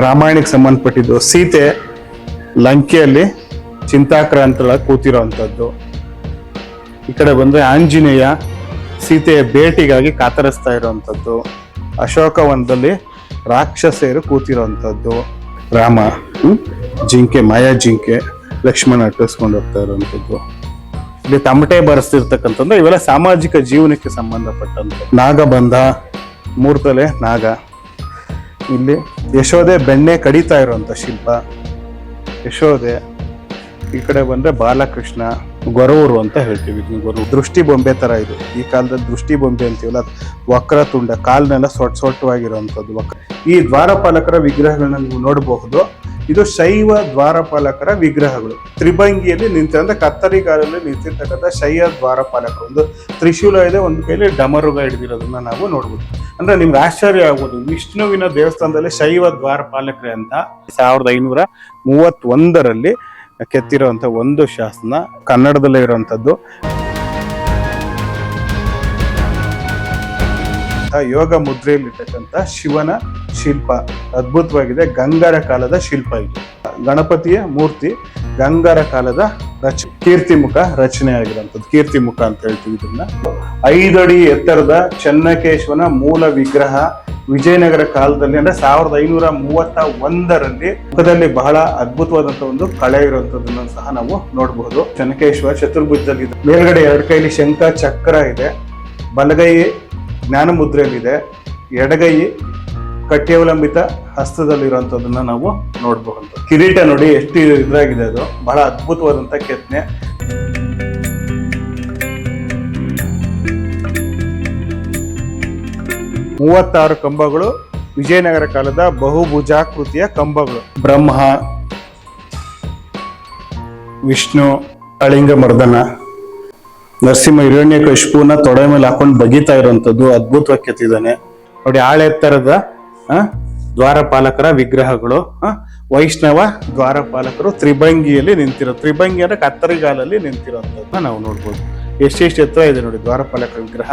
ರಾಮಾಯಣಕ್ಕೆ ಸಂಬಂಧಪಟ್ಟಿದ್ದು. ಸೀತೆ ಲಂಕೆಯಲ್ಲಿ ಚಿಂತಾಕ್ರಾಂತಳ ಕೂತಿರೋವಂಥದ್ದು. ಈ ಕಡೆ ಬಂದ್ರೆ ಆಂಜನೇಯ ಸೀತೆಯ ಭೇಟಿಗಾಗಿ ಕಾತರಿಸ್ತಾ ಇರುವಂಥದ್ದು. ಅಶೋಕವನದಲ್ಲಿ ರಾಕ್ಷಸರು ಕೂತಿರೋವಂಥದ್ದು. ರಾಮ ಜಿಂಕೆ, ಮಾಯಾ ಜಿಂಕೆ, ಲಕ್ಷ್ಮಣ ಅಟ್ಟಿಸ್ಕೊಂಡು ಹೋಗ್ತಾ ಇರುವಂಥದ್ದು. ಇಲ್ಲಿ ತಮಟೆ ಬರೆಸ್ತಿರ್ತಕ್ಕಂಥದ್ದು ಇವೆಲ್ಲ ಸಾಮಾಜಿಕ ಜೀವನಕ್ಕೆ ಸಂಬಂಧಪಟ್ಟಂತ. ನಾಗಬಂಧ, ಮೂರ್ತಲೆ ನಾಗ. ಇಲ್ಲಿ ಯಶೋದೆ ಬೆಣ್ಣೆ ಕಡಿತಾ ಇರುವಂತ ಶಿಲ್ಪ ಯಶೋದೆ. ಈ ಕಡೆ ಬಂದ್ರೆ ಬಾಲಕೃಷ್ಣ, ಗೊರೂರು ಅಂತ ಹೇಳ್ತೀವಿ. ಗೊರೂರು ದೃಷ್ಟಿ ಬೊಂಬೆ ತರ ಇದು. ಈ ಕಾಲದಲ್ಲಿ ದೃಷ್ಟಿ ಬೊಂಬೆ ಅಂತೀವಲ್ಲ, ವಕ್ರತುಂಡ, ಕಾಲ್ನೆಲ್ಲ ಸೊಟ್ಟವಾಗಿರುವಂಥದ್ದು ವಕ್ರ. ಈ ದ್ವಾರಪಾಲಕರ ವಿಗ್ರಹಗಳನ್ನ ನೀವು ನೋಡಬಹುದು. ಇದು ಶೈವ ದ್ವಾರಪಾಲಕರ ವಿಗ್ರಹಗಳು. ತ್ರಿಭಂಗಿಯಲ್ಲಿ ಅಂದ್ರೆ ಕತ್ತರಿಗಾಲಲ್ಲಿ ನಿಂತಿರ್ತಕ್ಕಂಥ ಶೈವ ದ್ವಾರಪಾಲಕರು. ಒಂದು ತ್ರಿಶೂಲ ಇದೆ, ಒಂದು ಕೈಲಿ ಡಮರುಗ ಹಿಡಿದಿರೋದನ್ನ ನಾವು ನೋಡ್ಬೋದು. ಅಂದ್ರೆ ನಿಮ್ಗೆ ಆಶ್ಚರ್ಯ ಆಗ್ಬೋದು, ವಿಷ್ಣುವಿನ ದೇವಸ್ಥಾನದಲ್ಲಿ ಶೈವ ದ್ವಾರಪಾಲಕರೇ ಅಂತ 1531ರಲ್ಲಿ ಕೆತ್ತಿರುವಂತ ಒಂದು ಶಾಸನ ಕನ್ನಡದಲ್ಲೇ ಇರುವಂತದ್ದು. ಯೋಗ ಮುದ್ರೆಯಲ್ಲಿರ್ತಕ್ಕಂಥ ಶಿವನ ಶಿಲ್ಪ ಅದ್ಭುತವಾಗಿದೆ. ಗಂಗರ ಕಾಲದ ಶಿಲ್ಪ ಇದು. ಗಣಪತಿಯ ಮೂರ್ತಿ ಗಂಗರ ಕಾಲದ ಕೀರ್ತಿಮುಖ ರಚನೆ ಆಗಿರುವಂಥದ್ದು. ಕೀರ್ತಿಮುಖ ಅಂತ ಹೇಳ್ತೀವಿ ಇದನ್ನ. 5 ಅಡಿ ಎತ್ತರದ ಚೆನ್ನಕೇಶ್ವರನ ಮೂಲ ವಿಗ್ರಹ ವಿಜಯನಗರ ಕಾಲದಲ್ಲಿ ಅಂದ್ರೆ 1531ರಲ್ಲಿ ಮುಖದಲ್ಲಿ ಬಹಳ ಅದ್ಭುತವಾದಂತಹ ಒಂದು ಕಳೆ ಇರುವಂತದನ್ನ ಸಹ ನಾವು ನೋಡಬಹುದು. ಚೆನ್ನಕೇಶ್ವರ ಚತುರ್ಭುಜದಲ್ಲಿ ಇದೆ. ಮೇಲ್ಗಡೆ 2 ಕೈಲಿ ಶಂಖ ಚಕ್ರ ಇದೆ. ಬಲಗೈ ಜ್ಞಾನ ಮುದ್ರೆಯಲ್ಲಿದೆ. ಎಡಗೈ ಕಟ್ಯವಲಂಬಿತ ಹಸ್ತದಲ್ಲಿರುವಂತದನ್ನ ನಾವು ನೋಡಬಹುದು. ಕಿರೀಟ ನೋಡಿ ಎಷ್ಟು ಇದ್ರಾಗಿದೆ, ಅದು ಬಹಳ ಅದ್ಭುತವಾದಂತ ಕೆತ್ತನೆ. ಮೂವತ್ತಾರು ಕಂಬಗಳು ವಿಜಯನಗರ ಕಾಲದ ಬಹುಭುಜಾಕೃತಿಯ ಕಂಬಗಳು. ಬ್ರಹ್ಮ, ವಿಷ್ಣು, ಅಳಿಂಗ ಮರ್ದನ, ನರಸಿಂಹ ಹಿರಣ್ಯಕಶಿಪುನ ತೊಡೆ ಮೇಲೆ ಹಾಕೊಂಡು ಬಗೀತಾ ಇರುವಂತದ್ದು ಅದ್ಭುತವಾಗಿ ಕೆತ್ತಿದ್ದಾನೆ ನೋಡಿ. ಆಳೆತ್ತರದ ದ್ವಾರಪಾಲಕರ ವಿಗ್ರಹಗಳು. ವೈಷ್ಣವ ದ್ವಾರಪಾಲಕರು ತ್ರಿಭಂಗಿಯಲ್ಲಿ ನಿಂತಿರೋ, ತ್ರಿಭಂಗಿ ಅಂದ್ರೆ ಕತ್ತರಿಗಾಲಲ್ಲಿ ನಿಂತಿರೋಂಥದ್ದನ್ನ ನಾವು ನೋಡ್ಬೋದು. ಎಷ್ಟೆಷ್ಟು ಎತ್ತರ ಇದೆ ನೋಡಿ ದ್ವಾರಪಾಲಕರ ವಿಗ್ರಹ.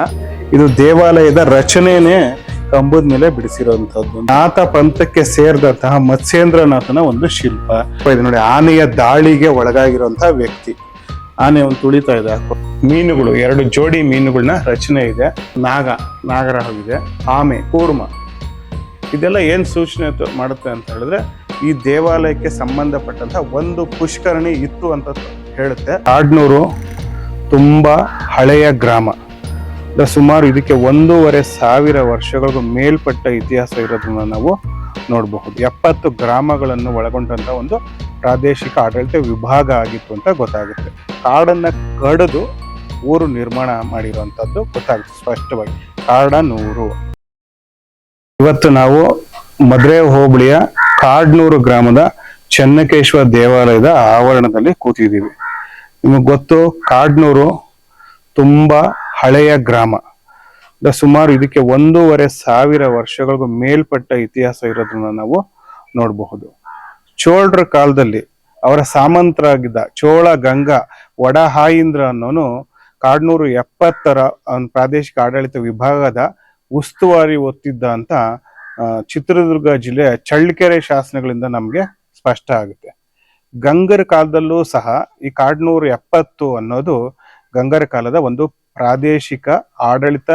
ಇದು ದೇವಾಲಯದ ರಚನೆನೇ ಕಂಬದ ಮೇಲೆ ಬಿಡಿಸಿರುವಂತದ್ದು. ನಾಥ ಪಂಥಕ್ಕೆ ಸೇರಿದಂತಹ ಮತ್ಸ್ಯೇಂದ್ರನಾಥನ ಒಂದು ಶಿಲ್ಪ ಇದು ನೋಡಿ. ಆನೆಯ ದಾಳಿಗೆ ಒಳಗಾಗಿರುವಂತಹ ವ್ಯಕ್ತಿ. ಆನೆ ಒಂದು ತುಳಿತಾ ಇದೆ. ಮೀನುಗಳು 2 ಜೋಡಿ ಮೀನುಗಳನ್ನ ರಚನೆ ಇದೆ. ನಾಗರಹವಿದೆ. ಆಮೆ, ಕೂರ್ಮ. ಇದೆಲ್ಲ ಏನ್ ಸೂಚನೆ ಮಾಡುತ್ತೆ ಅಂತ ಹೇಳಿದ್ರೆ ಈ ದೇವಾಲಯಕ್ಕೆ ಸಂಬಂಧಪಟ್ಟಂತ ಒಂದು ಪುಷ್ಕರಣಿ ಇತ್ತು ಅಂತ ಹೇಳುತ್ತೆ. ಕಾಡ್ನೂರು ತುಂಬಾ ಹಳೆಯ ಗ್ರಾಮ. ಸುಮಾರು ಇದಕ್ಕೆ 1,500 ವರ್ಷಗಳಿಗೂ ಮೇಲ್ಪಟ್ಟ ಇತಿಹಾಸ ಇರೋದನ್ನ ನಾವು ನೋಡಬಹುದು. 70 ಗ್ರಾಮಗಳನ್ನು ಒಳಗೊಂಡಂತ ಒಂದು ಪ್ರಾದೇಶಿಕ ಆಡಳಿತ ವಿಭಾಗ ಆಗಿತ್ತು ಅಂತ ಗೊತ್ತಾಗುತ್ತೆ. ಕಾಡನ್ನ ಕಡಿದು ಊರು ನಿರ್ಮಾಣ ಮಾಡಿರುವಂತದ್ದು ಗೊತ್ತಾಗುತ್ತೆ ಸ್ಪಷ್ಟವಾಗಿ. ಕಾಡನೂರು. ಇವತ್ತು ನಾವು ಮದ್ರೆ ಹೋಬಳಿಯ ಕಾಡ್ನೂರು ಗ್ರಾಮದ ಚೆನ್ನಕೇಶ್ವರ ದೇವಾಲಯದ ಆವರಣದಲ್ಲಿ ಕೂತಿದ್ದೀವಿ. ನಿಮಗೆ ಗೊತ್ತು, ಕಾಡ್ನೂರು ತುಂಬಾ ಹಳೆಯ ಗ್ರಾಮ. ಸುಮಾರು ಇದಕ್ಕೆ 1,500 ವರ್ಷಗಳಿಗೂ ಮೇಲ್ಪಟ್ಟ ಇತಿಹಾಸ ಇರೋದನ್ನ ನಾವು ನೋಡಬಹುದು. ಚೋಳರ ಕಾಲದಲ್ಲಿ ಅವರ ಸಾಮಂತರಾಗಿದ್ದ ಚೋಳ ಗಂಗಾ ವಡಹಾಯಿಂದ್ರ ಅನ್ನೋನು ಕಾಡ್ನೂರು 70ರ ಪ್ರಾದೇಶಿಕ ಆಡಳಿತ ವಿಭಾಗದ ಉಸ್ತುವಾರಿ ಹೊತ್ತಿದ್ದ ಅಂತ ಚಿತ್ರದುರ್ಗ ಜಿಲ್ಲೆಯ ಚಳ್ಳಕೆರೆ ಶಾಸನಗಳಿಂದ ನಮ್ಗೆ ಸ್ಪಷ್ಟ ಆಗುತ್ತೆ. ಗಂಗರ ಕಾಲದಲ್ಲೂ ಸಹ ಈ ಕಾಡ್ನೂರು 70 ಅನ್ನೋದು ಗಂಗರ ಕಾಲದ ಒಂದು ಪ್ರಾದೇಶಿಕ ಆಡಳಿತ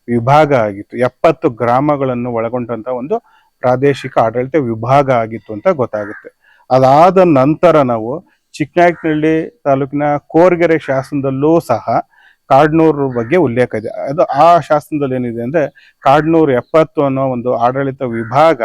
ವಿಭಾಗ ಆಗಿತ್ತು. 70 ಗ್ರಾಮಗಳನ್ನು ಒಳಗೊಂಡಂತ ಒಂದು ಪ್ರಾದೇಶಿಕ ಆಡಳಿತ ವಿಭಾಗ ಆಗಿತ್ತು ಅಂತ ಗೊತ್ತಾಗುತ್ತೆ. ಅದಾದ ನಂತರ ನಾವು ಚಿಕ್ಕನಾಯಕನಹಳ್ಳಿ ತಾಲೂಕಿನ ಕೋರ್ಗೆರೆ ಶಾಸನದಲ್ಲೂ ಸಹ ಕಾಡ್ನೂರು ಬಗ್ಗೆ ಉಲ್ಲೇಖ ಇದೆ. ಅದು ಆ ಶಾಸನದಲ್ಲಿ ಏನಿದೆ ಅಂದ್ರೆ ಕಾಡ್ನೂರು 70 ಅನ್ನೋ ಒಂದು ಆಡಳಿತ ವಿಭಾಗ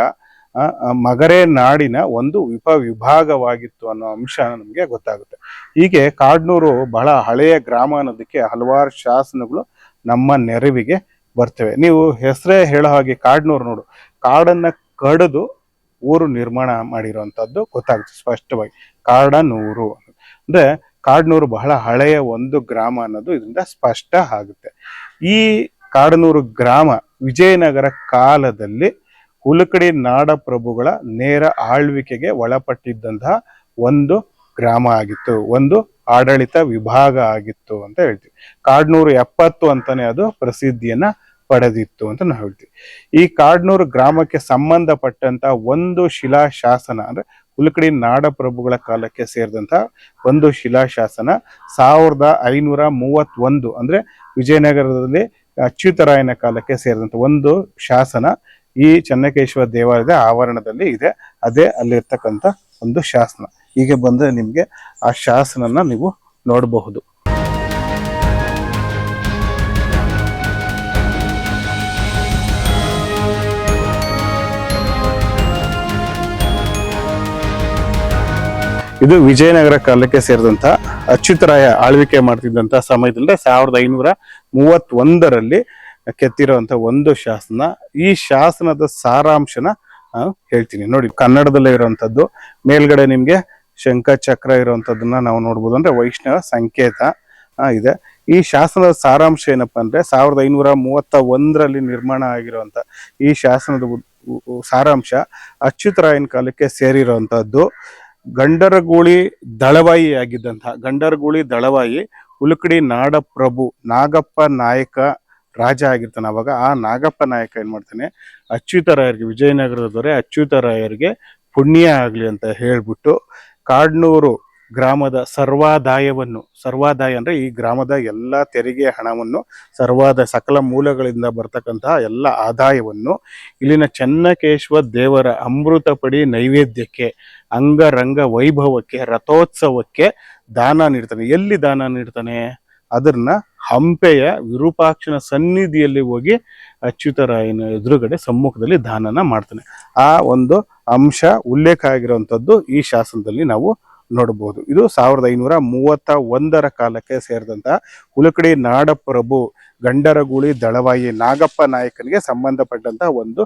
ಮಗರೆ ನಾಡಿನ ಒಂದು ವಿಭಾಗವಾಗಿತ್ತು ಅನ್ನೋ ಅಂಶ ನಮ್ಗೆ ಗೊತ್ತಾಗುತ್ತೆ. ಹೀಗೆ ಕಾಡ್ನೂರು ಬಹಳ ಹಳೆಯ ಗ್ರಾಮ ಅನ್ನೋದಕ್ಕೆ ಹಲವಾರು ಶಾಸನಗಳು ನಮ್ಮ ನೆರವಿಗೆ ಬರ್ತವೆ. ನೀವು ಹೆಸರೇ ಹೇಳೋ ಹಾಗೆ ಕಾಡ್ನೂರು ನೋಡು, ಕಾಡನ್ನ ಕಡಿದು ಊರು ನಿರ್ಮಾಣ ಮಾಡಿರುವಂತದ್ದು ಗೊತ್ತಾಗುತ್ತೆ ಸ್ಪಷ್ಟವಾಗಿ. ಕಾಡನೂರು ಅಂದ್ರೆ ಕಾಡ್ನೂರು ಬಹಳ ಹಳೆಯ ಒಂದು ಗ್ರಾಮ ಅನ್ನೋದು ಇದರಿಂದ ಸ್ಪಷ್ಟ ಆಗುತ್ತೆ. ಈ ಕಾಡನೂರು ಗ್ರಾಮ ವಿಜಯನಗರ ಕಾಲದಲ್ಲಿ ಹುಲಕಡಿ ನಾಡ ಪ್ರಭುಗಳ ನೇರ ಆಳ್ವಿಕೆಗೆ ಒಳಪಟ್ಟಿದ್ದಂತಹ ಒಂದು ಗ್ರಾಮ ಆಗಿತ್ತು, ಒಂದು ಆಡಳಿತ ವಿಭಾಗ ಆಗಿತ್ತು ಅಂತ ಹೇಳ್ತೀವಿ. ಕಾಡ್ನೂರು 70 ಅಂತಾನೆ ಅದು ಪ್ರಸಿದ್ಧಿಯನ್ನ ಪಡೆದಿತ್ತು ಅಂತ ನಾವು ಹೇಳ್ತೀವಿ. ಈ ಕಾಡ್ನೂರು ಗ್ರಾಮಕ್ಕೆ ಸಂಬಂಧಪಟ್ಟಂತ ಒಂದು ಶಿಲಾಶಾಸನ ಅಂದ್ರೆ ಉಲಕಡಿ ನಾಡಪ್ರಭುಗಳ ಕಾಲಕ್ಕೆ ಸೇರಿದಂತ ಒಂದು ಶಿಲಾಶಾಸನ 1531 ಅಂದ್ರೆ ವಿಜಯನಗರದಲ್ಲಿ ಅಚ್ಯುತರಾಯನ ಕಾಲಕ್ಕೆ ಸೇರಿದಂತ ಒಂದು ಶಾಸನ ಈ ಚೆನ್ನಕೇಶವ ದೇವಾಲಯದ ಆವರಣದಲ್ಲಿ ಇದೆ. ಅದೇ ಅಲ್ಲಿರ್ತಕ್ಕಂಥ ಒಂದು ಶಾಸನ. ಹೀಗೆ ಬಂದ್ರೆ ನಿಮ್ಗೆ ಆ ಶಾಸನನ ನೀವು ನೋಡಬಹುದು. ಇದು ವಿಜಯನಗರ ಕಾಲಕ್ಕೆ ಸೇರಿದಂತ ಅಚ್ಯುತರಾಯ ಆಳ್ವಿಕೆ ಮಾಡ್ತಿದ್ದಂತ ಸಮಯದಲ್ಲಿ 1531ರಲ್ಲಿ ಕೆತ್ತಿರುವಂತ ಒಂದು ಶಾಸನ. ಈ ಶಾಸನದ ಸಾರಾಂಶನ ಹೇಳ್ತೀನಿ ನೋಡಿ. ಕನ್ನಡದಲ್ಲೇ ಇರುವಂತದ್ದು, ಮೇಲ್ಗಡೆ ನಿಮ್ಗೆ ಶಂಖ ಚಕ್ರ ಇರುವಂತದ್ದನ್ನ ನಾವು ನೋಡ್ಬೋದು. ಅಂದ್ರೆ ವೈಷ್ಣವ ಸಂಕೇತ ಇದೆ. ಈ ಶಾಸನದ ಸಾರಾಂಶ ಏನಪ್ಪಾ ಅಂದ್ರೆ 1531ರಲ್ಲಿ ನಿರ್ಮಾಣ ಆಗಿರುವಂತ ಈ ಶಾಸನದ ಸಾರಾಂಶ ಅಚ್ಯುತರಾಯನ ಕಾಲಕ್ಕೆ ಸೇರಿರುವಂತಹದ್ದು. ಗಂಡರಗೂಳಿ ದಳವಾಯಿ ಆಗಿದ್ದಂತಹ ಗಂಡರಗೂಳಿ ದಳವಾಯಿ ಉಲಕಡಿ ನಾಡಪ್ರಭು ನಾಗಪ್ಪ ನಾಯಕ ರಾಜ ಆಗಿರ್ತಾನೆ. ಅವಾಗ ಆ ನಾಗಪ್ಪ ನಾಯಕ ಏನ್ ಮಾಡ್ತಾನೆ, ಅಚ್ಯುತರಾಯರಿಗೆ, ವಿಜಯನಗರದ ದೊರೆ ಅಚ್ಯುತರಾಯರಿಗೆ ಪುಣ್ಯ ಆಗ್ಲಿ ಅಂತ ಹೇಳ್ಬಿಟ್ಟು ಕಾಡ್ನೂರು ಗ್ರಾಮದ ಸರ್ವಾದಾಯ ಅಂದ್ರೆ ಈ ಗ್ರಾಮದ ಎಲ್ಲ ತೆರಿಗೆ ಹಣವನ್ನು, ಸಕಲ ಮೂಲಗಳಿಂದ ಬರ್ತಕ್ಕಂತಹ ಎಲ್ಲ ಆದಾಯವನ್ನು ಇಲ್ಲಿನ ಚೆನ್ನಕೇಶವ ದೇವರ ಅಮೃತ ಪಡಿ ನೈವೇದ್ಯಕ್ಕೆ, ಅಂಗರಂಗ ವೈಭವಕ್ಕೆ, ರಥೋತ್ಸವಕ್ಕೆ ದಾನ ನೀಡ್ತಾನೆ. ಎಲ್ಲಿ ದಾನ ನೀಡ್ತಾನೆ? ಅದನ್ನ ಹಂಪೆಯ ವಿರೂಪಾಕ್ಷನ ಸನ್ನಿಧಿಯಲ್ಲಿ ಹೋಗಿ ಅಚ್ಯುತರಾಯನ ಎದುರುಗಡೆ ಸಮ್ಮುಖದಲ್ಲಿ ದಾನನ ಮಾಡ್ತಾನೆ. ಆ ಒಂದು ಅಂಶ ಉಲ್ಲೇಖ ಆಗಿರುವಂತದ್ದು ಈ ಶಾಸನದಲ್ಲಿ ನಾವು ನೋಡಬಹುದು. ಇದು 1531ರ ಕಾಲಕ್ಕೆ ಸೇರಿದಂತಹ ಉಲಕಡಿ ನಾಡಪ್ರಭು ಗಂಡರಗೂಳಿ ದಳವಾಯಿ ನಾಗಪ್ಪ ನಾಯಕನಿಗೆ ಸಂಬಂಧಪಟ್ಟಂತಹ ಒಂದು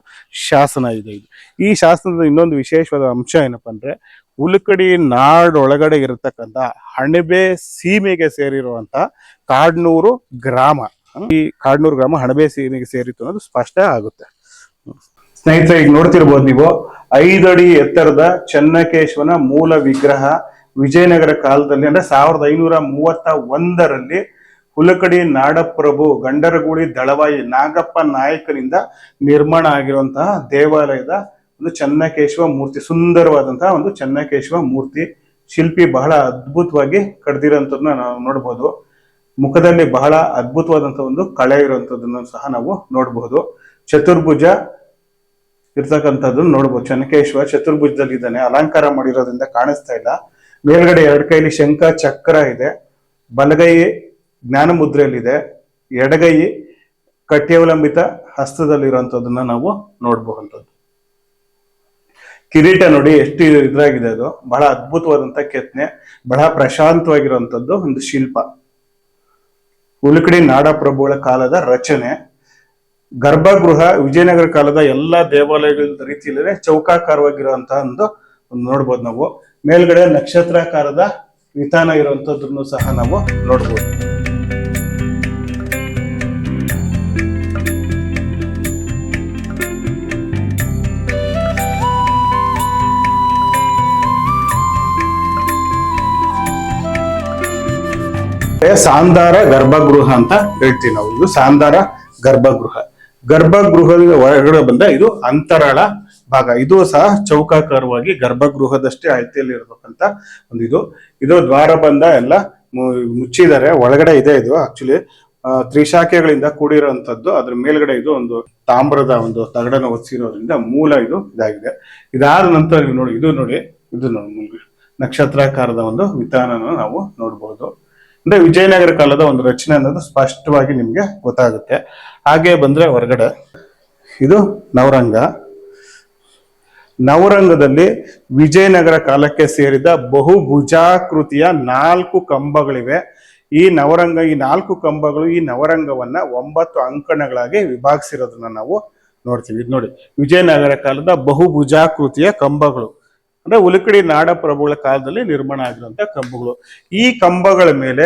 ಶಾಸನ ಇದೆ. ಇದು ಈ ಶಾಸನದ ಇನ್ನೊಂದು ವಿಶೇಷವಾದ ಅಂಶ ಏನಪ್ಪಾ ಅಂದ್ರೆ, ಉಲಕಡಿ ನಾಡೊಳಗಡೆ ಇರತಕ್ಕಂತ ಹಣಬೆ ಸೀಮೆಗೆ ಸೇರಿರುವಂತ ಕಾಡ್ನೂರು ಗ್ರಾಮ, ಈ ಕಾಡ್ನೂರು ಗ್ರಾಮ ಹಣಬೆ ಸೀಮೆಗೆ ಸೇರಿತ್ತು ಅನ್ನೋದು ಸ್ಪಷ್ಟ ಆಗುತ್ತೆ. ಸ್ನೇಹಿತರೆ, ಈಗ ನೋಡ್ತಿರ್ಬೋದು ನೀವು 5 ಅಡಿ ಎತ್ತರದ ಚೆನ್ನಕೇಶವನ ಮೂಲ ವಿಗ್ರಹ ವಿಜಯನಗರ ಕಾಲದಲ್ಲಿ ಅಂದ್ರೆ 1531ರಲ್ಲಿ ಉಲಕಡಿ ನಾಡಪ್ರಭು ಗಂಡರಗೂಳಿ ದಳವಾಯಿ ನಾಗಪ್ಪ ನಾಯಕನಿಂದ ನಿರ್ಮಾಣ ಆಗಿರುವಂತಹ ದೇವಾಲಯದ ಒಂದು ಚೆನ್ನಕೇಶವ ಮೂರ್ತಿ. ಸುಂದರವಾದಂತಹ ಒಂದು ಚೆನ್ನಕೇಶವ ಮೂರ್ತಿ. ಶಿಲ್ಪಿ ಬಹಳ ಅದ್ಭುತವಾಗಿ ಕಡ್ದಿರೋಂಥದ್ದನ್ನ ನಾವು ನೋಡ್ಬೋದು. ಮುಖದಲ್ಲಿ ಬಹಳ ಅದ್ಭುತವಾದಂತಹ ಒಂದು ಕಳೆ ಇರುವಂತದ್ದನ್ನು ಸಹ ನಾವು ನೋಡಬಹುದು. ಚತುರ್ಭುಜ ಇರ್ತಕ್ಕಂಥದ್ದನ್ನು ನೋಡ್ಬೋದು. ಚೆನ್ನಕೇಶವ ಚತುರ್ಭುಜದಲ್ಲಿ ಇದ್ದಾನೆ, ಅಲಂಕಾರ ಮಾಡಿರೋದ್ರಿಂದ ಕಾಣಿಸ್ತಾ ಇಲ್ಲ. ಮೇಲ್ಗಡೆ 2 ಕೈಲಿ ಶಂಖ ಚಕ್ರ ಇದೆ, ಬಲಗೈ ಜ್ಞಾನ ಮುದ್ರೆಯಲ್ಲಿದೆ, ಎಡಗೈ ಕಟ್ಯವಲಂಬಿತ ಹಸ್ತದಲ್ಲಿರುವಂತದ್ದನ್ನ ನಾವು ನೋಡಬಹುದಂಥದ್ದು. ಕಿರೀಟ ನೋಡಿ ಎಷ್ಟು ಇದ್ರಾಗಿದೆ, ಅದು ಬಹಳ ಅದ್ಭುತವಾದಂತ ಕೆತ್ತನೆ, ಬಹಳ ಪ್ರಶಾಂತವಾಗಿರುವಂತದ್ದು ಒಂದು ಶಿಲ್ಪ. ಉಲಕಡಿ ನಾಡಪ್ರಭುಗಳ ಕಾಲದ ರಚನೆ. ಗರ್ಭಗೃಹ ವಿಜಯನಗರ ಕಾಲದ ಎಲ್ಲಾ ದೇವಾಲಯಗಳ ರೀತಿಯಲ್ಲೇ ಚೌಕಾಕಾರವಾಗಿರುವಂತಹ ಒಂದು ನೋಡ್ಬೋದು ನಾವು. ಮೇಲ್ಗಡೆ ನಕ್ಷತ್ರಾಕಾರದ ವಿಧಾನ ಇರುವಂತದ್ದನ್ನು ಸಹ ನಾವು ನೋಡ್ಬೋದು. ಸಾಂದಾರ ಗರ್ಭಗೃಹ ಅಂತ ಹೇಳ್ತೀವಿ ನಾವು. ಇದು ಸಾಂದಾರ ಗರ್ಭಗೃಹದ ಒಳಗಡೆ ಬಂದ ಇದು ಅಂತರಾಳ ಭಾಗ. ಇದು ಸಹ ಚೌಕಾಕಾರವಾಗಿ ಗರ್ಭಗೃಹದಷ್ಟೇ ಅಳತೆಯಲ್ಲಿ ಇರತಕ್ಕಂತ ಒಂದು ಇದು ದ್ವಾರಬಂಧ ಎಲ್ಲ ಮುಚ್ಚಿದ್ದಾರೆ. ಒಳಗಡೆ ಇದೆ ಇದು ಆಕ್ಚುಲಿ ತ್ರಿಶಾಖೆಗಳಿಂದ ಕೂಡಿರುವಂತದ್ದು. ಅದ್ರ ಮೇಲ್ಗಡೆ ಇದು ಒಂದು ತಾಮ್ರದ ಒಂದು ತಗಡನ್ನು ಒತ್ತಿರೋದ್ರಿಂದ ಮೂಲ ಇದಾಗಿದೆ. ಇದಾದ ನಂತರ ನೀವು ನೋಡಿ, ಇದು ನೋಡಿ ನಕ್ಷತ್ರಾಕಾರದ ಒಂದು ವಿಧಾನನ ನಾವು ನೋಡಬಹುದು. ಅಂದ್ರೆ ವಿಜಯನಗರ ಕಾಲದ ಒಂದು ರಚನೆ ಅನ್ನೋದು ಸ್ಪಷ್ಟವಾಗಿ ನಿಮ್ಗೆ ಗೊತ್ತಾಗುತ್ತೆ. ಹಾಗೆ ಬಂದ್ರೆ ಹೊರಗಡೆ ಇದು ನವರಂಗದಲ್ಲಿ ವಿಜಯನಗರ ಕಾಲಕ್ಕೆ ಸೇರಿದ ಬಹುಭುಜಾಕೃತಿಯ 4 ಕಂಬಗಳಿವೆ. ಈ 4 ಕಂಬಗಳು ಈ ನವರಂಗವನ್ನ 9 ಅಂಕಣಗಳಾಗಿ ವಿಭಾಗಿಸಿರೋದನ್ನ ನಾವು ನೋಡ್ತೀವಿ. ಇದು ನೋಡಿ, ವಿಜಯನಗರ ಕಾಲದ ಬಹುಭುಜಾಕೃತಿಯ ಕಂಬಗಳು ಅಂದ್ರೆ ಉಲಕಡಿ ನಾಡಪ್ರಭುಗಳ ಕಾಲದಲ್ಲಿ ನಿರ್ಮಾಣ ಆಗಿರುವಂತ ಕಂಬಗಳು. ಈ ಕಂಬಗಳ ಮೇಲೆ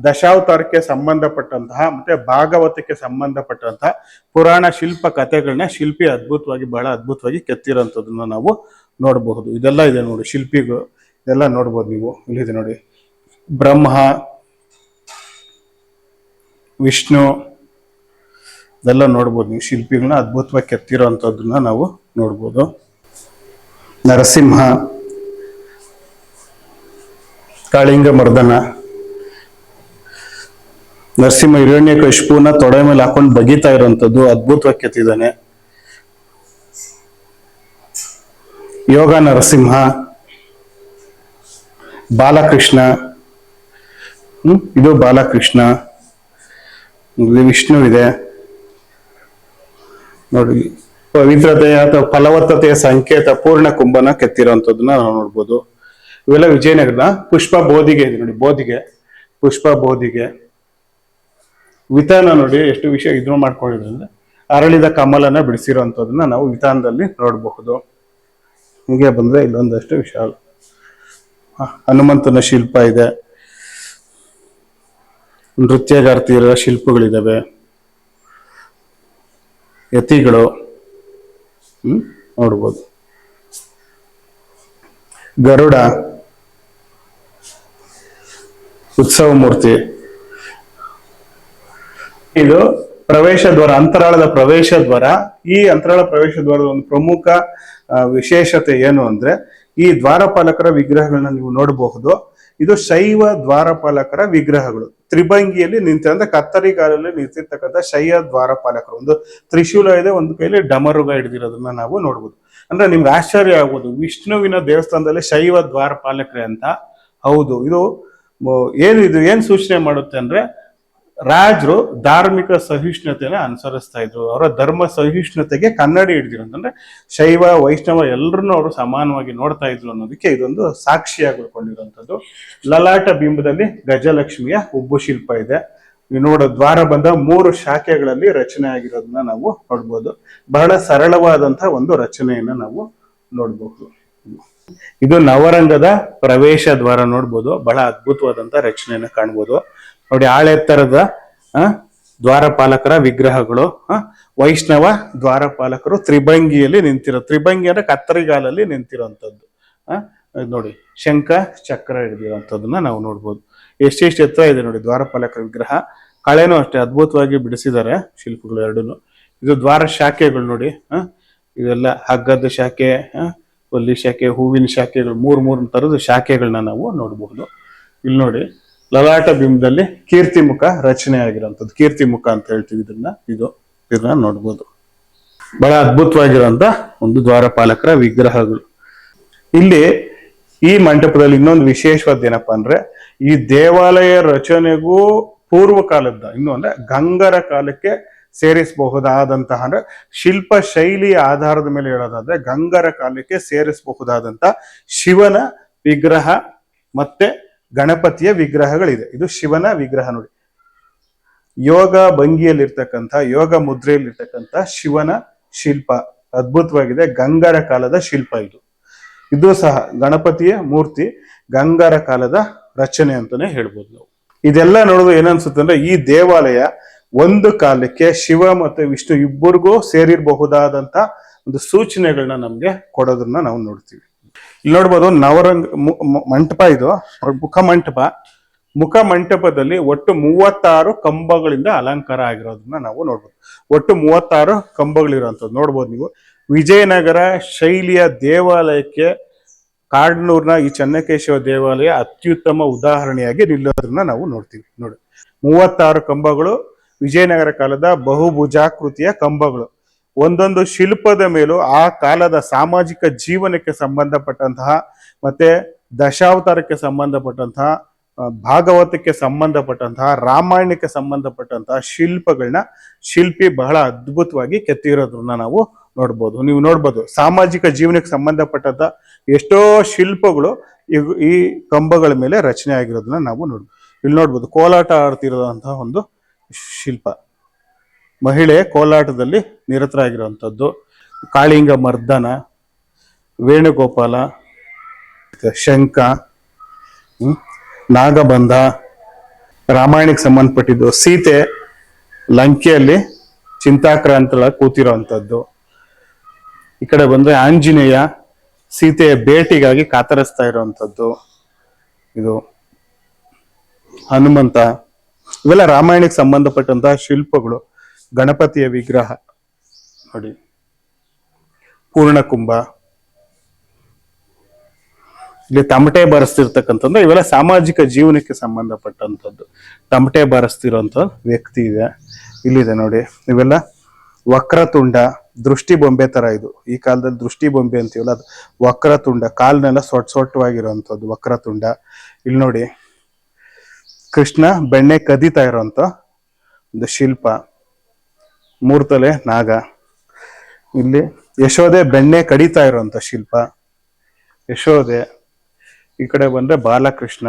ದಶಾವತಾರಕ್ಕೆ ಸಂಬಂಧಪಟ್ಟಂತಹ ಮತ್ತೆ ಭಾಗವತಕ್ಕೆ ಸಂಬಂಧಪಟ್ಟಂತಹ ಪುರಾಣ ಶಿಲ್ಪ ಕಥೆಗಳನ್ನ ಶಿಲ್ಪಿ ಬಹಳ ಅದ್ಭುತವಾಗಿ ಕೆತ್ತಿರೋಂಥದ್ದನ್ನ ನಾವು ನೋಡಬಹುದು. ಇದೆಲ್ಲ ಇದೆ ನೋಡಿ, ಶಿಲ್ಪಿಗಳು ಇದೆಲ್ಲ ನೋಡ್ಬೋದು ನೀವು. ಇಲ್ಲಿದೆ ನೋಡಿ, ಬ್ರಹ್ಮ, ವಿಷ್ಣು, ಇದೆಲ್ಲ ನೋಡ್ಬೋದು ನೀವು ಶಿಲ್ಪಿಗಳನ್ನ ಅದ್ಭುತವಾಗಿ ಕೆತ್ತಿರೋಂಥದ್ದನ್ನ ನಾವು ನೋಡ್ಬೋದು. ನರಸಿಂಹ, ಕಾಳಿಂಗ ಮರ್ದನ, ನರಸಿಂಹ ಹಿರಣ್ಯಕಶಿಪುನ ತೊಡೆ ಮೇಲೆ ಹಾಕೊಂಡು ಬಗೀತಾ ಇರೋಂಥದ್ದು ಅದ್ಭುತವಾಗಿ ಕೆತ್ತಿದ್ದಾನೆ. ಯೋಗ ನರಸಿಂಹ, ಬಾಲಕೃಷ್ಣ, ಇದು ಬಾಲಕೃಷ್ಣ, ವಿಷ್ಣು ಇದೆ ನೋಡಿ. ಪವಿತ್ರತೆಯ ಅಥವಾ ಫಲವತ್ತತೆಯ ಸಂಕೇತ ಪೂರ್ಣ ಕುಂಭನ ಕೆತ್ತಿರೋಂಥದ್ದನ್ನ ನಾವು ನೋಡ್ಬೋದು. ಇವೆಲ್ಲ ವಿಜಯನಗರದ. ಪುಷ್ಪ ಬೋಧಿಗೆ ಇದೆ ನೋಡಿ, ಬೋಧಿಗೆ, ಪುಷ್ಪ ಬೋಧಿಗೆ. ವಿತಾನ ನೋಡಿ ಎಷ್ಟು ವಿಷಯ ಇದು ಮಾಡ್ಕೊಂಡಿದ್ರಿಂದ ಅರಳಿದ ಕಮಲನ ಬಿಡಿಸಿರೋಂಥದ್ದನ್ನ ನಾವು ವಿತಾನದಲ್ಲಿ ನೋಡಬಹುದು. ಹೀಗೆ ಬಂದ್ರೆ ಇಲ್ಲೊಂದಷ್ಟು ವಿಷಯ. ಹನುಮಂತನ ಶಿಲ್ಪ ಇದೆ, ನೃತ್ಯಗಾರ್ತಿಯರ ಶಿಲ್ಪಗಳಿದಾವೆ, ಯತಿಗಳು ನೋಡ್ಬೋದು. ಗರುಡ, ಉತ್ಸವ ಮೂರ್ತಿ. ಇದು ಪ್ರವೇಶ ದ್ವಾರ, ಅಂತರಾಳದ ಪ್ರವೇಶ ದ್ವಾರ. ಈ ಅಂತರಾಳ ಪ್ರವೇಶ ದ್ವಾರದ ಒಂದು ಪ್ರಮುಖ ವಿಶೇಷತೆ ಏನು ಅಂದ್ರೆ, ಈ ದ್ವಾರಪಾಲಕರ ವಿಗ್ರಹಗಳನ್ನ ನೀವು ನೋಡಬಹುದು. ಇದು ಶೈವ ದ್ವಾರಪಾಲಕರ ವಿಗ್ರಹಗಳು. ತ್ರಿಭಂಗಿಯಲ್ಲಿ ಅಂದ್ರೆ ಕತ್ತರಿಗಾಲಲ್ಲಿ ನಿಂತಿರ್ತಕ್ಕಂಥ ಶೈವ ದ್ವಾರಪಾಲಕರು. ಒಂದು ತ್ರಿಶೂಲ ಇದೆ, ಒಂದು ಕೈಲಿ ಡಮರುಗ ಹಿಡಿದಿರೋದನ್ನ ನಾವು ನೋಡ್ಬೋದು. ಅಂದ್ರೆ ನಿಮ್ಗೆ ಆಶ್ಚರ್ಯ ಆಗ್ಬೋದು, ವಿಷ್ಣುವಿನ ದೇವಸ್ಥಾನದಲ್ಲಿ ಶೈವ ದ್ವಾರಪಾಲಕರೇ ಅಂತ. ಹೌದು, ಇದು ಏನ್ ಸೂಚನೆ ಮಾಡುತ್ತೆ ಅಂದ್ರೆ, ರಾಜರು ಧಾರ್ಮಿಕ ಸಹಿಷ್ಣುತೆನ ಅನುಸರಿಸ್ತಾ ಇದ್ರು. ಅವರ ಧರ್ಮ ಸಹಿಷ್ಣುತೆಗೆ ಕನ್ನಡಿ ಹಿಡಿದಿರೋದಂದ್ರೆ ಶೈವ ವೈಷ್ಣವ ಎಲ್ಲರನ್ನೂ ಅವರು ಸಮಾನವಾಗಿ ನೋಡ್ತಾ ಇದ್ರು ಅನ್ನೋದಕ್ಕೆ ಇದೊಂದು ಸಾಕ್ಷಿಯಾಗಿ ಉಳ್ಕೊಂಡಿರುವಂಥದ್ದು. ಲಲಾಟ ಬಿಂಬದಲ್ಲಿ ಗಜಲಕ್ಷ್ಮಿಯ ಉಬ್ಬು ಶಿಲ್ಪ ಇದೆ. ನೀವು ನೋಡೋ ದ್ವಾರ ಬಂದ 3 ಶಾಖೆಗಳಲ್ಲಿ ರಚನೆ ಆಗಿರೋದನ್ನ ನಾವು ನೋಡ್ಬೋದು. ಬಹಳ ಸರಳವಾದಂತಹ ಒಂದು ರಚನೆಯನ್ನ ನಾವು ನೋಡ್ಬಹುದು. ಇದು ನವರಂಗದ ಪ್ರವೇಶ ದ್ವಾರ ನೋಡ್ಬೋದು. ಬಹಳ ಅದ್ಭುತವಾದಂತ ರಚನೆಯನ್ನ ಕಾಣ್ಬೋದು ನೋಡಿ. ಆಳೆತ್ತರದ ದ್ವಾರಪಾಲಕರ ವಿಗ್ರಹಗಳು, ವೈಷ್ಣವ ದ್ವಾರಪಾಲಕರು ತ್ರಿಭಂಗಿಯಲ್ಲಿ ತ್ರಿಭಂಗಿ ಅಂದ್ರೆ ಕತ್ತರಿಗಾಲಲ್ಲಿ ನಿಂತಿರುವಂತದ್ದು. ನೋಡಿ, ಶಂಖ ಚಕ್ರ ಹಿಡಿದಿರುವಂತದ್ದನ್ನ ನಾವು ನೋಡ್ಬೋದು. ಎಷ್ಟೆಷ್ಟು ಎತ್ತರ ಇದೆ ನೋಡಿ ದ್ವಾರಪಾಲಕರ ವಿಗ್ರಹ. ಕಳೆನೂ ಅಷ್ಟೇ ಅದ್ಭುತವಾಗಿ ಬಿಡಿಸಿದ್ದಾರೆ ಶಿಲ್ಪಗಳು ಎರಡನ್ನು. ಇದು ದ್ವಾರ ಶಾಖೆಗಳು ನೋಡಿ. ಇವೆಲ್ಲ ಹಗ್ಗದ ಶಾಖೆ, ಒಲ್ಲಿ ಶಾಖೆ, ಹೂವಿನ ಶಾಖೆಗಳು, ಮೂರು ತರದ ಶಾಖೆಗಳನ್ನ ನಾವು ನೋಡಬಹುದು. ಇಲ್ಲಿ ನೋಡಿ, ಲಲಾಟ ಬಿಂಬದಲ್ಲಿ ಕೀರ್ತಿಮುಖ ರಚನೆ ಆಗಿರೋಂಥದ್ದು. ಕೀರ್ತಿಮುಖ ಅಂತ ಹೇಳ್ತೀವಿ ಇದನ್ನ ನೋಡ್ಬೋದು. ಬಹಳ ಅದ್ಭುತವಾಗಿರುವಂತ ಒಂದು ದ್ವಾರಪಾಲಕರ ವಿಗ್ರಹಗಳು. ಇಲ್ಲಿ ಈ ಮಂಟಪದಲ್ಲಿ ಇನ್ನೊಂದು ವಿಶೇಷವಾದ ಏನಪ್ಪಾ ಅಂದ್ರೆ, ಈ ದೇವಾಲಯ ರಚನೆಗೂ ಪೂರ್ವ ಕಾಲದ, ಇನ್ನು ಅಂದ್ರೆ ಗಂಗರ ಕಾಲಕ್ಕೆ ಸೇರಿಸಬಹುದಾದಂತಹ, ಅಂದ್ರೆ ಶಿಲ್ಪ ಶೈಲಿಯ ಆಧಾರದ ಮೇಲೆ ಹೇಳೋದಾದ್ರೆ ಗಂಗರ ಕಾಲಕ್ಕೆ ಸೇರಿಸಬಹುದಾದಂತ ಶಿವನ ವಿಗ್ರಹ ಮತ್ತೆ ಗಣಪತಿಯ ವಿಗ್ರಹಗಳಿದೆ. ಇದು ಶಿವನ ವಿಗ್ರಹ ನೋಡಿ. ಯೋಗ ಭಂಗಿಯಲ್ಲಿರ್ತಕ್ಕಂಥ, ಯೋಗ ಮುದ್ರೆಯಲ್ಲಿರ್ತಕ್ಕಂಥ ಶಿವನ ಶಿಲ್ಪ ಅದ್ಭುತವಾಗಿದೆ. ಗಂಗರ ಕಾಲದ ಶಿಲ್ಪ ಇದು ಸಹ ಗಣಪತಿಯ ಮೂರ್ತಿ ಗಂಗರ ಕಾಲದ ರಚನೆ ಅಂತಾನೆ ಹೇಳ್ಬೋದು ನಾವು. ಇದೆಲ್ಲ ನೋಡೋದು ಏನನ್ಸುತ್ತೆ ಅಂದ್ರೆ, ಈ ದೇವಾಲಯ ಒಂದು ಕಾಲಕ್ಕೆ ಶಿವ ಮತ್ತೆ ವಿಷ್ಣು ಇಬ್ಬರಿಗೂ ಸೇರಿರಬಹುದಾದಂತ ಒಂದು ಸೂಚನೆಗಳನ್ನ ನಮ್ಗೆ ಕೊಡೋದನ್ನ ನಾವು ನೋಡ್ತೀವಿ. ಇಲ್ಲಿ ನೋಡ್ಬೋದು ನವರಂಗ ಮಂಟಪ. ಇದು ಮುಖ ಮಂಟಪದಲ್ಲಿ ಒಟ್ಟು 36 ಕಂಬಗಳಿಂದ ಅಲಂಕಾರ ಆಗಿರೋದನ್ನ ನಾವು ನೋಡ್ಬೋದು. ಒಟ್ಟು 36 ಕಂಬಗಳಿರುವಂಥದ್ದು ನೋಡ್ಬೋದು ನೀವು. ವಿಜಯನಗರ ಶೈಲಿಯ ದೇವಾಲಯಕ್ಕೆ ಕಾಡನೂರ್ನ ಈ ಚೆನ್ನಕೇಶವ ದೇವಾಲಯ ಅತ್ಯುತ್ತಮ ಉದಾಹರಣೆಯಾಗಿ ನಿಲ್ಲೋದನ್ನ ನಾವು ನೋಡ್ತೀವಿ. ನೋಡಿ, 36 ಕಂಬಗಳು ವಿಜಯನಗರ ಕಾಲದ ಬಹುಭುಜಾಕೃತಿಯ ಕಂಬಗಳು. ಒಂದೊಂದು ಶಿಲ್ಪದ ಮೇಲೂ ಆ ಕಾಲದ ಸಾಮಾಜಿಕ ಜೀವನಕ್ಕೆ ಸಂಬಂಧಪಟ್ಟಂತಹ, ಮತ್ತೆ ದಶಾವತಾರಕ್ಕೆ ಸಂಬಂಧಪಟ್ಟಂತಹ, ಭಾಗವತಕ್ಕೆ ಸಂಬಂಧಪಟ್ಟಂತಹ, ರಾಮಾಯಣಕ್ಕೆ ಸಂಬಂಧಪಟ್ಟಂತಹ ಶಿಲ್ಪಗಳನ್ನ ಶಿಲ್ಪಿ ಬಹಳ ಅದ್ಭುತವಾಗಿ ಕೆತ್ತಿರೋದನ್ನ ನಾವು ನೋಡ್ಬೋದು. ನೀವು ನೋಡ್ಬೋದು, ಸಾಮಾಜಿಕ ಜೀವನಕ್ಕೆ ಸಂಬಂಧಪಟ್ಟಂತ ಎಷ್ಟೋ ಶಿಲ್ಪಗಳು ಈ ಕಂಬಗಳ ಮೇಲೆ ರಚನೆ ಆಗಿರೋದನ್ನ ನಾವು ನೋಡ್ಬೋದು. ಇಲ್ಲಿ ನೋಡ್ಬೋದು ಕೋಲಾಟ ಆಡ್ತಿರೋದಂತಹ ಒಂದು ಶಿಲ್ಪ. ಮಹಿಳೆ ಕೋಲಾಟದಲ್ಲಿ ನಿರತರಾಗಿರುವಂಥದ್ದು. ಕಾಳಿಂಗ ಮರ್ದನ, ವೇಣುಗೋಪಾಲ, ಶಂಖ, ನಾಗಬಂಧ, ರಾಮಾಯಣಕ್ಕೆ ಸಂಬಂಧಪಟ್ಟಿದ್ದು. ಸೀತೆ ಲಂಕೆಯಲ್ಲಿ ಚಿಂತಾಕ್ರಾಂತಳ ಕೂತಿರೋವಂಥದ್ದು. ಈ ಕಡೆ ಬಂದ್ರೆ ಆಂಜನೇಯ ಸೀತೆಯ ಭೇಟಿಗಾಗಿ ಕಾತರಿಸ್ತಾ ಇರುವಂತದ್ದು. ಇದು ಹನುಮಂತ. ಇವೆಲ್ಲ ರಾಮಾಯಣಕ್ಕೆ ಸಂಬಂಧಪಟ್ಟಂತಹ ಶಿಲ್ಪಗಳು. ಗಣಪತಿಯ ವಿಗ್ರಹ ನೋಡಿ, ಪೂರ್ಣಕುಂಭ, ಇಲ್ಲಿ ತಮಟೆ ಬಾರಿಸ್ತಿರ್ತಕ್ಕಂಥದ್ದು ಇವೆಲ್ಲ ಸಾಮಾಜಿಕ ಜೀವನಕ್ಕೆ ಸಂಬಂಧಪಟ್ಟಂಥದ್ದು. ತಮಟೆ ಬಾರಿಸ್ತಿರೋಂಥ ವ್ಯಕ್ತಿ ಇದೆ, ಇಲ್ಲಿದೆ ನೋಡಿ. ಇವೆಲ್ಲ ವಕ್ರತುಂಡ, ದೃಷ್ಟಿ ಬೊಂಬೆ ತರ ಇದು. ಈ ಕಾಲದಲ್ಲಿ ದೃಷ್ಟಿ ಬೊಂಬೆ ಅಂತೀವಲ್ಲ, ಅದು ವಕ್ರತುಂಡ, ಕಾಲ್ನೆಲ್ಲ ಸೊಟ್ಟವಾಗಿರುವಂಥದ್ದು ವಕ್ರತುಂಡ. ಇಲ್ಲಿ ನೋಡಿ, ಕೃಷ್ಣ ಬೆಣ್ಣೆ ಕದೀತಾ ಇರೋಂಥ ಒಂದು ಶಿಲ್ಪ, ಮೂರ್ತಲೆ ನಾಗ. ಇಲ್ಲಿ ಯಶೋದೆ ಬೆಣ್ಣೆ ಕಡಿತಾ ಇರುವಂತ ಶಿಲ್ಪ, ಯಶೋದೆ. ಈ ಕಡೆ ಬಂದ್ರೆ ಬಾಲಕೃಷ್ಣ.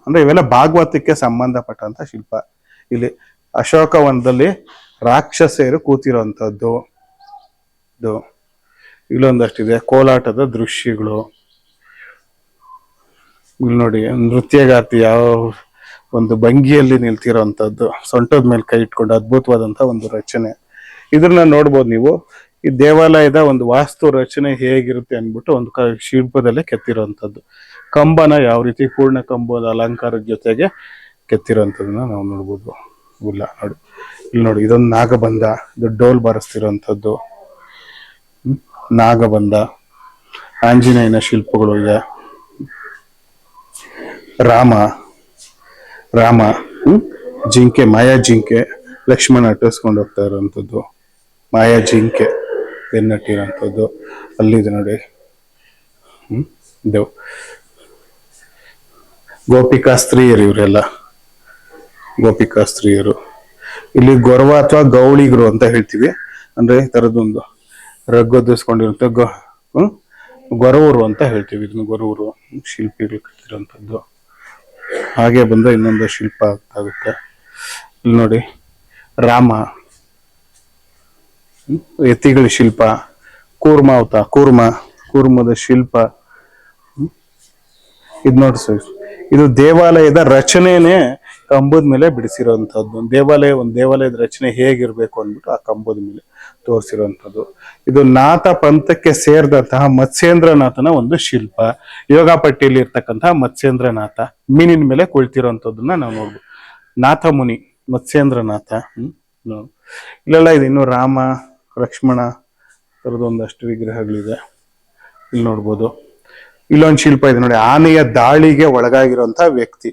ಅಂದ್ರೆ ಇವೆಲ್ಲ ಭಾಗವತಕ್ಕೆ ಸಂಬಂಧಪಟ್ಟಂತ ಶಿಲ್ಪ. ಇಲ್ಲಿ ಅಶೋಕವನದಲ್ಲಿ ರಾಕ್ಷಸರು ಕೂತಿರುವಂತದ್ದು ಇದು. ಇಲ್ಲೊಂದಷ್ಟಿದೆ ಕೋಲಾಟದ ದೃಶ್ಯಗಳು. ಇಲ್ಲಿ ನೋಡಿ, ನೃತ್ಯಗಾರ್ತಿ ಯಾವ ಒಂದು ಭಂಗಿಯಲ್ಲಿ ನಿಲ್ತಿರೋಂಥದ್ದು, ಸೊಂಟದ ಮೇಲೆ ಕೈ ಇಟ್ಕೊಂಡು ಅದ್ಭುತವಾದಂತ ಒಂದು ರಚನೆ. ಇದನ್ನ ನೋಡ್ಬೋದು ನೀವು. ಈ ದೇವಾಲಯದ ಒಂದು ವಾಸ್ತು ರಚನೆ ಹೇಗಿರುತ್ತೆ ಅನ್ಬಿಟ್ಟು ಒಂದು ಶಿಲ್ಪದಲ್ಲೇ ಕೆತ್ತಿರುವಂಥದ್ದು. ಕಂಬನ ಯಾವ ರೀತಿ ಪೂರ್ಣ ಕಂಬದ ಅಲಂಕಾರದ ಜೊತೆಗೆ ಕೆತ್ತಿರೋಂಥದ್ದನ್ನ ನಾವು ನೋಡ್ಬೋದು. ಇಲ್ಲ ನೋಡಿ, ಇಲ್ಲಿ ನೋಡಿ, ಇದೊಂದು ನಾಗಬಂಧ, ಇದು ಡೋಲ್ ಬಾರಿಸ್ತಿರೋಂಥದ್ದು ನಾಗಬಂಧ. ಆಂಜನೇಯನ ಶಿಲ್ಪಗಳು ಇದೆ. ರಾಮ ಜಿಂಕೆ, ಮಾಯಾ ಜಿಂಕೆ, ಲಕ್ಷ್ಮಣ ಅಟ್ಟಿಸ್ಕೊಂಡು ಹೋಗ್ತಾ ಇರುವಂಥದ್ದು ಮಾಯಾ ಜಿಂಕೆ ಬೆನ್ನಟ್ಟಿರೋಂಥದ್ದು. ಅಲ್ಲಿದೆ ನೋಡಿ, ಇದು ಗೋಪಿಕಾ ಸ್ತ್ರೀಯರು, ಇವರೆಲ್ಲ ಗೋಪಿಕಾ ಸ್ತ್ರೀಯರು. ಇಲ್ಲಿ ಗೊರವ ಅಥವಾ ಗೌಳಿಗರು ಅಂತ ಹೇಳ್ತೀವಿ. ಅಂದ್ರೆ ಈ ತರದೊಂದು ರಗ್ಗೊದಿಸ್ಕೊಂಡಿರುವಂತ ಗೊರವರು ಅಂತ ಹೇಳ್ತೀವಿ. ಇದನ್ನ ಗೊರವರು ಶಿಲ್ಪಿಗಳು ಕಟ್ಟಿರುವಂತದ್ದು. ಹಾಗೆ ಬಂದ್ರೆ ಇನ್ನೊಂದು ಶಿಲ್ಪ ಆಗುತ್ತೆ. ಇಲ್ಲಿ ನೋಡಿ, ರಾಮ, ಯತಿಗಳ ಶಿಲ್ಪ, ಕೂರ್ಮದ ಶಿಲ್ಪ. ಇದು ನೋಡಿ ಸರ್, ಇದು ದೇವಾಲಯದ ರಚನೆನೇ ಕಂಬದ ಮೇಲೆ ಬಿಡಿಸಿರುವಂತದ್ದು. ಒಂದು ದೇವಾಲಯದ ರಚನೆ ಹೇಗಿರ್ಬೇಕು ಅಂದ್ಬಿಟ್ಟು ಆ ಕಂಬದ ಮೇಲೆ ತೋರಿಸಿರುವಂತದ್ದು. ಇದು ನಾಥ ಪಂಥಕ್ಕೆ ಸೇರಿದಂತಹ ಮತ್ಸ್ಯೇಂದ್ರನಾಥನ ಒಂದು ಶಿಲ್ಪ. ಯೋಗ ಪಟ್ಟಿಯಲ್ಲಿ ಇರ್ತಕ್ಕಂತಹ ಮತ್ಸ್ಯೇಂದ್ರನಾಥ ಮೀನಿನ ಮೇಲೆ ಕುಳಿತಿರುವಂತದ್ದನ್ನ ನಾವು ನೋಡ್ಬೋದು. ನಾಥ ಮುನಿ ಮತ್ಸ್ಯೇಂದ್ರನಾಥ. ಇಲ್ಲೆಲ್ಲ ಇದೆ ಇನ್ನು ರಾಮ, ಲಕ್ಷ್ಮಣ ತರದ್ದು ಒಂದಷ್ಟು ವಿಗ್ರಹಗಳಿದೆ. ಇಲ್ಲಿ ನೋಡ್ಬೋದು. ಇಲ್ಲೊಂದು ಶಿಲ್ಪ ಇದೆ ನೋಡಿ, ಆನೆಯ ದಾಳಿಗೆ ಒಳಗಾಗಿರುವಂತಹ ವ್ಯಕ್ತಿ.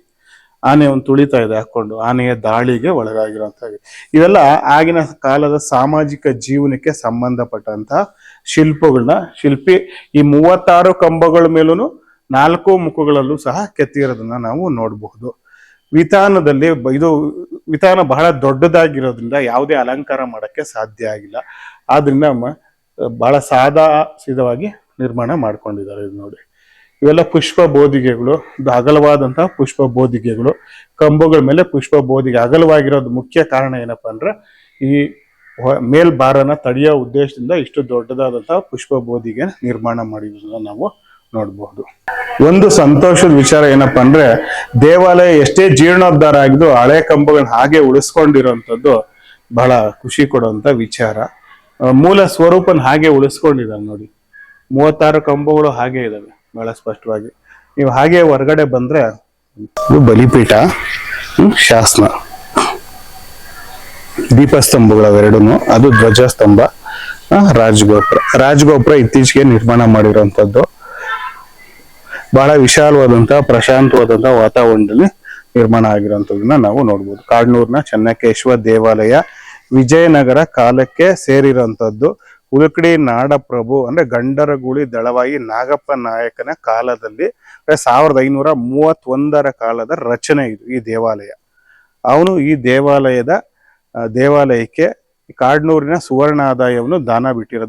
ಆನೆ ಒಂದು ತುಳಿತಾ ಇದೆ ಹಾಕೊಂಡು, ಆನೆಯ ದಾಳಿಗೆ ಒಳಗಾಗಿರುವಂತಹ. ಇವೆಲ್ಲ ಆಗಿನ ಕಾಲದ ಸಾಮಾಜಿಕ ಜೀವನಕ್ಕೆ ಸಂಬಂಧಪಟ್ಟಂತಹ ಶಿಲ್ಪಗಳನ್ನ ಶಿಲ್ಪಿ ಈ 36 ಕಂಬಗಳ ಮೇಲೂ 4 ಮುಖಗಳಲ್ಲೂ ಸಹ ಕೆತ್ತಿರೋದನ್ನ ನಾವು ನೋಡಬಹುದು. ವಿತಾನ ಬಹಳ ದೊಡ್ಡದಾಗಿರೋದ್ರಿಂದ ಯಾವುದೇ ಅಲಂಕಾರ ಮಾಡಕ್ಕೆ ಸಾಧ್ಯ ಆಗಿಲ್ಲ. ಆದ್ರಿಂದ ಬಹಳ ಸಿದ್ಧವಾಗಿ ನಿರ್ಮಾಣ ಮಾಡ್ಕೊಂಡಿದ್ದಾರೆ. ಇದು ನೋಡಿ, ಇವೆಲ್ಲ ಪುಷ್ಪ ಬೋಧಿಗೆಗಳು, ಅಗಲವಾದಂತಹ ಪುಷ್ಪ ಬೋಧಿಗೆಗಳು. ಕಂಬಗಳ ಮೇಲೆ ಪುಷ್ಪ ಬೋಧಿಗೆ ಅಗಲವಾಗಿರೋದು ಮುಖ್ಯ ಕಾರಣ ಏನಪ್ಪಾ ಅಂದ್ರೆ ಈ ಮೇಲ್ಭಾರನ ತಡೆಯೋ ಉದ್ದೇಶದಿಂದ ಇಷ್ಟು ದೊಡ್ಡದಾದಂತಹ ಪುಷ್ಪ ಬೋಧಿಗೆ ನಿರ್ಮಾಣ ಮಾಡಿರೋದನ್ನ ನಾವು ನೋಡಬಹುದು. ಒಂದು ಸಂತೋಷದ ವಿಚಾರ ಏನಪ್ಪಾ ಅಂದ್ರೆ ದೇವಾಲಯ ಎಷ್ಟೇ ಜೀರ್ಣೋದ್ಧಾರ ಆಗಿದ್ದು ಹಳೆ ಕಂಬಗಳನ್ನ ಹಾಗೆ ಉಳಿಸ್ಕೊಂಡಿರೋಂಥದ್ದು ಬಹಳ ಖುಷಿ ಕೊಡುವಂತ ವಿಚಾರ. ಮೂಲ ಸ್ವರೂಪನ ಹಾಗೆ ಉಳಿಸ್ಕೊಂಡಿದ್ದಾರೆ ನೋಡಿ. 36 ಕಂಬಗಳು ಹಾಗೆ ಇದಾವೆ ಬಹಳ ಸ್ಪಷ್ಟವಾಗಿ. ನೀವು ಹಾಗೆ ಹೊರಗಡೆ ಬಂದ್ರೆ ಇದು ಬಲಿಪೀಠ, ಶಾಸನ, ದೀಪಸ್ತಂಭಗಳು ಅವೆರಡೂನು. ಅದು ಧ್ವಜಸ್ತಂಭ, ರಾಜಗೋಪುರ ಇತ್ತೀಚೆಗೆ ನಿರ್ಮಾಣ ಮಾಡಿರುವಂತದ್ದು. ಬಹಳ ವಿಶಾಲವಾದಂತಹ ಪ್ರಶಾಂತವಾದಂತಹ ವಾತಾವರಣದಲ್ಲಿ ನಿರ್ಮಾಣ ಆಗಿರುವಂತದನ್ನ ನಾವು ನೋಡ್ಬೋದು. ಕಾಡ್ನೂರ್ನ ಚೆನ್ನಕೇಶ್ವರ ದೇವಾಲಯ ವಿಜಯನಗರ ಕಾಲಕ್ಕೆ ಸೇರಿರುವಂತದ್ದು. ಉಳುಕಡಿ ನಾಡಪ್ರಭು ಅಂದ್ರೆ ಗಂಡರಗೂಳಿ ದಳವಾಯಿ ನಾಗಪ್ಪ ನಾಯಕನ ಕಾಲದಲ್ಲಿ 1531 ಕಾಲದ ರಚನೆ ಇದು ಈ ದೇವಾಲಯ. ಅವನು ಈ ದೇವಾಲಯಕ್ಕೆ ಕಾಡ್ನೂರಿನ ಸುವರ್ಣ ಆದಾಯವನ್ನು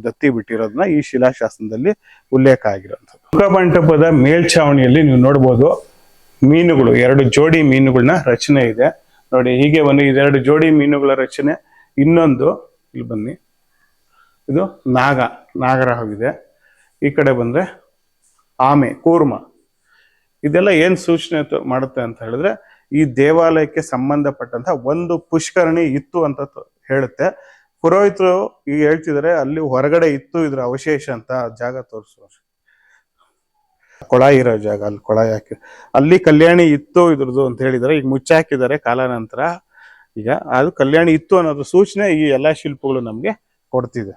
ದತ್ತಿ ಬಿಟ್ಟಿರೋದನ್ನ ಈ ಶಿಲಾಶಾಸನದಲ್ಲಿ ಉಲ್ಲೇಖ ಆಗಿರುವಂಥದ್ದು. ಮುಖಮಂಟಪದ ಮೇಲ್ಛಾವಣಿಯಲ್ಲಿ ನೀವು ನೋಡ್ಬೋದು ಮೀನುಗಳು, 2 ಜೋಡಿ ಮೀನುಗಳನ್ನ ರಚನೆ ಇದೆ ನೋಡಿ. ಹೀಗೆ ಒಂದು 2 ಜೋಡಿ ಮೀನುಗಳ ರಚನೆ. ಇನ್ನೊಂದು ಇಲ್ಲಿ ಬನ್ನಿ, ಇದು ನಾಗರಹಾವಿದೆ. ಈ ಕಡೆ ಬಂದ್ರೆ ಆಮೆ, ಕೂರ್ಮ. ಇದೆಲ್ಲ ಏನ್ ಸೂಚನೆ ಮಾಡುತ್ತೆ ಅಂತ ಹೇಳಿದ್ರೆ ಈ ದೇವಾಲಯಕ್ಕೆ ಸಂಬಂಧಪಟ್ಟಂತ ಒಂದು ಪುಷ್ಕರಣಿ ಇತ್ತು ಅಂತ ಹೇಳುತ್ತೆ. ಪುರೋಹಿತರು ಈಗ ಹೇಳ್ತಿದ್ದಾರೆ ಅಲ್ಲಿ ಹೊರಗಡೆ ಇತ್ತು ಇದ್ರ ಅವಶೇಷ ಅಂತ. ಜಾಗ ತೋರಿಸುವ, ಕೊಳಾಯಿ ಇರೋ ಜಾಗ, ಅಲ್ಲಿ ಕೊಳಾಯಿ ಹಾಕಿ ಅಲ್ಲಿ ಕಲ್ಯಾಣಿ ಇತ್ತು ಇದ್ರದ್ದು ಅಂತ ಹೇಳಿದ್ದಾರೆ. ಈಗ ಮುಚ್ಚಾಕಿದ್ದಾರೆ ಕಾಲಾನಂತರ. ಈಗ ಅದು ಕಲ್ಯಾಣಿ ಇತ್ತು ಅನ್ನೋದ್ರ ಸೂಚನೆ ಈ ಎಲ್ಲಾ ಶಿಲ್ಪಗಳು ನಮ್ಗೆ ಕೊಡ್ತಿದೆ.